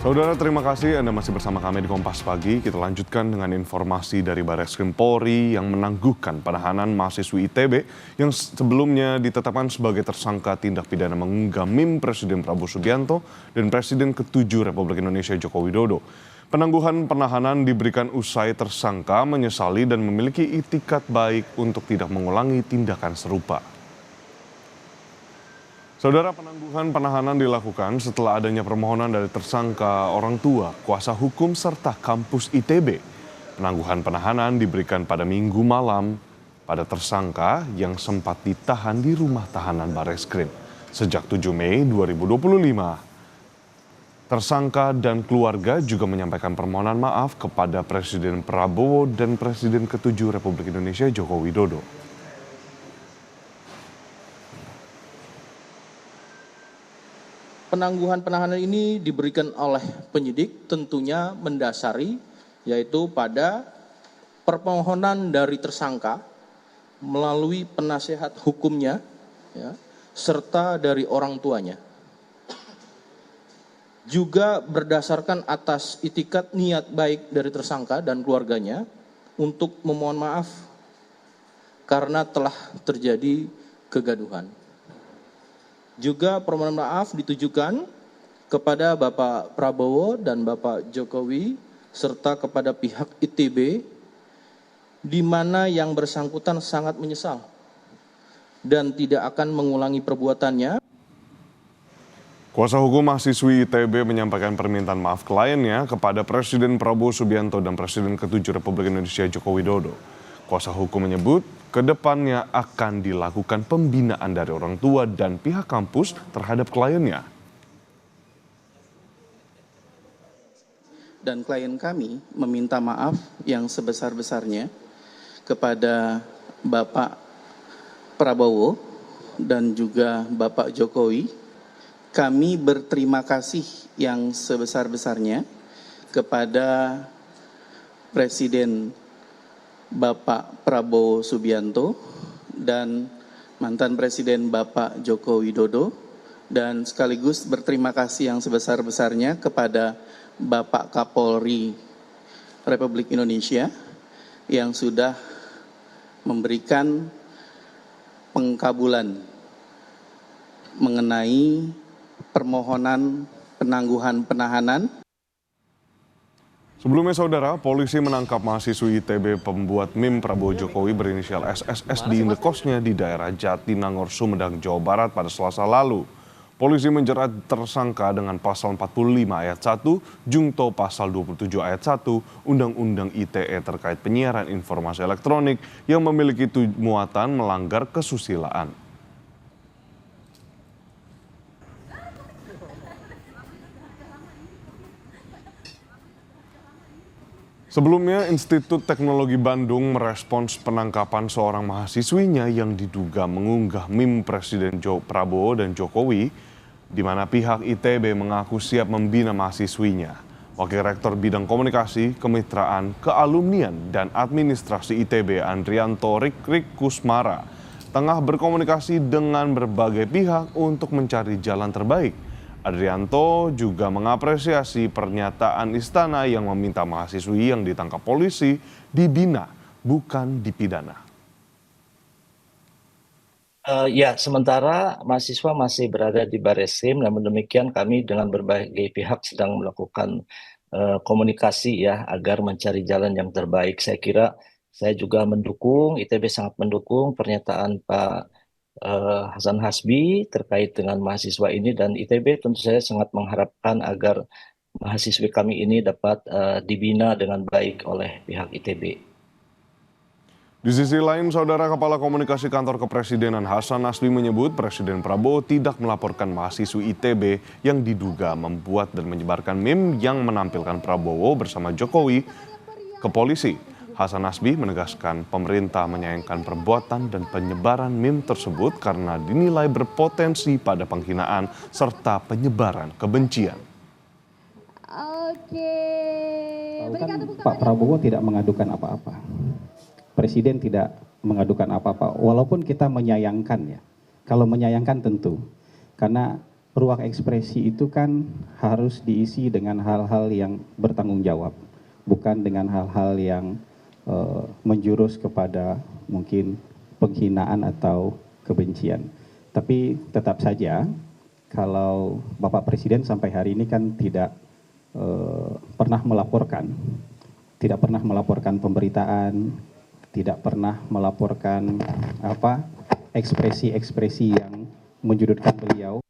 Saudara, terima kasih Anda masih bersama kami di Kompas Pagi. Kita lanjutkan dengan informasi dari Barreskrim Polri yang menangguhkan penahanan mahasiswi ITB yang sebelumnya ditetapkan sebagai tersangka tindak pidana mengunggah meme Presiden Prabowo Subianto dan Presiden ke-7 Republik Indonesia Joko Widodo. Penangguhan penahanan diberikan usai tersangka menyesali dan memiliki itikat baik untuk tidak mengulangi tindakan serupa. Saudara, penangguhan penahanan dilakukan setelah adanya permohonan dari tersangka, orang tua, kuasa hukum, serta kampus ITB. Penangguhan penahanan diberikan pada Minggu malam pada tersangka yang sempat ditahan di rumah tahanan Barreskrim. Sejak 7 Mei 2025, tersangka dan keluarga juga menyampaikan permohonan maaf kepada Presiden Prabowo dan Presiden ke-7 Republik Indonesia Joko Widodo. Penangguhan penahanan ini diberikan oleh penyidik tentunya mendasari yaitu pada permohonan dari tersangka melalui penasehat hukumnya ya, serta dari orang tuanya. Juga berdasarkan atas itikat niat baik dari tersangka dan keluarganya untuk memohon maaf karena telah terjadi kegaduhan. Juga permohonan maaf ditujukan kepada Bapak Prabowo dan Bapak Jokowi serta kepada pihak ITB di mana yang bersangkutan sangat menyesal dan tidak akan mengulangi perbuatannya. Kuasa hukum mahasiswi ITB menyampaikan permintaan maaf kliennya kepada Presiden Prabowo Subianto dan Presiden ke-7 Republik Indonesia Joko Widodo. Kuasa hukum menyebut kedepannya akan dilakukan pembinaan dari orang tua dan pihak kampus terhadap kliennya. Dan klien kami meminta maaf yang sebesar-besarnya kepada Bapak Prabowo dan juga Bapak Jokowi. Kami berterima kasih yang sebesar-besarnya kepada Presiden Bapak Prabowo Subianto dan mantan Presiden Bapak Joko Widodo, dan sekaligus berterima kasih yang sebesar-besarnya kepada Bapak Kapolri Republik Indonesia yang sudah memberikan pengkabulan mengenai permohonan penangguhan penahanan. Sebelumnya, saudara, polisi menangkap mahasiswi ITB pembuat meme Prabowo Jokowi berinisial SSS di indekosnya di daerah Jatinangor, Sumedang, Jawa Barat pada Selasa lalu. Polisi menjerat tersangka dengan pasal 45 ayat 1, Jungto pasal 27 ayat 1, Undang-Undang ITE terkait penyiaran informasi elektronik yang memiliki muatan melanggar kesusilaan. Sebelumnya, Institut Teknologi Bandung merespons penangkapan seorang mahasiswinya yang diduga mengunggah meme Presiden Prabowo dan Jokowi, di mana pihak ITB mengaku siap membina mahasiswinya. Wakil Rektor Bidang Komunikasi, Kemitraan, Kealumnian, dan Administrasi ITB Andrianto Rikrik Kusmara tengah berkomunikasi dengan berbagai pihak untuk mencari jalan terbaik. Andrianto juga mengapresiasi pernyataan istana yang meminta mahasiswi yang ditangkap polisi dibina, bukan dipidana. Ya, sementara mahasiswa masih berada di Barreskrim, namun demikian kami dengan berbagai pihak sedang melakukan komunikasi ya agar mencari jalan yang terbaik. Saya kira saya juga mendukung, ITB sangat mendukung pernyataan Pak Hasan Hasbi terkait dengan mahasiswa ini, dan ITB tentu saya sangat mengharapkan agar mahasiswi kami ini dapat dibina dengan baik oleh pihak ITB. Di sisi lain, Saudara, Kepala Komunikasi Kantor Kepresidenan Hasan Hasbi menyebut Presiden Prabowo tidak melaporkan mahasiswi ITB yang diduga membuat dan menyebarkan meme yang menampilkan Prabowo bersama Jokowi ke polisi. Hasan Hasbi menegaskan pemerintah menyayangkan perbuatan dan penyebaran meme tersebut karena dinilai berpotensi pada penghinaan serta penyebaran kebencian. Kan Pak Prabowo tidak mengadukan apa-apa. Presiden tidak mengadukan apa-apa, walaupun kita menyayangkan ya. Kalau menyayangkan tentu, karena ruang ekspresi itu kan harus diisi dengan hal-hal yang bertanggung jawab, bukan dengan hal-hal yang menjurus kepada mungkin penghinaan atau kebencian. Tapi tetap saja kalau Bapak Presiden sampai hari ini kan tidak pernah melaporkan pemberitaan, tidak pernah melaporkan ekspresi-ekspresi yang menjudutkan beliau.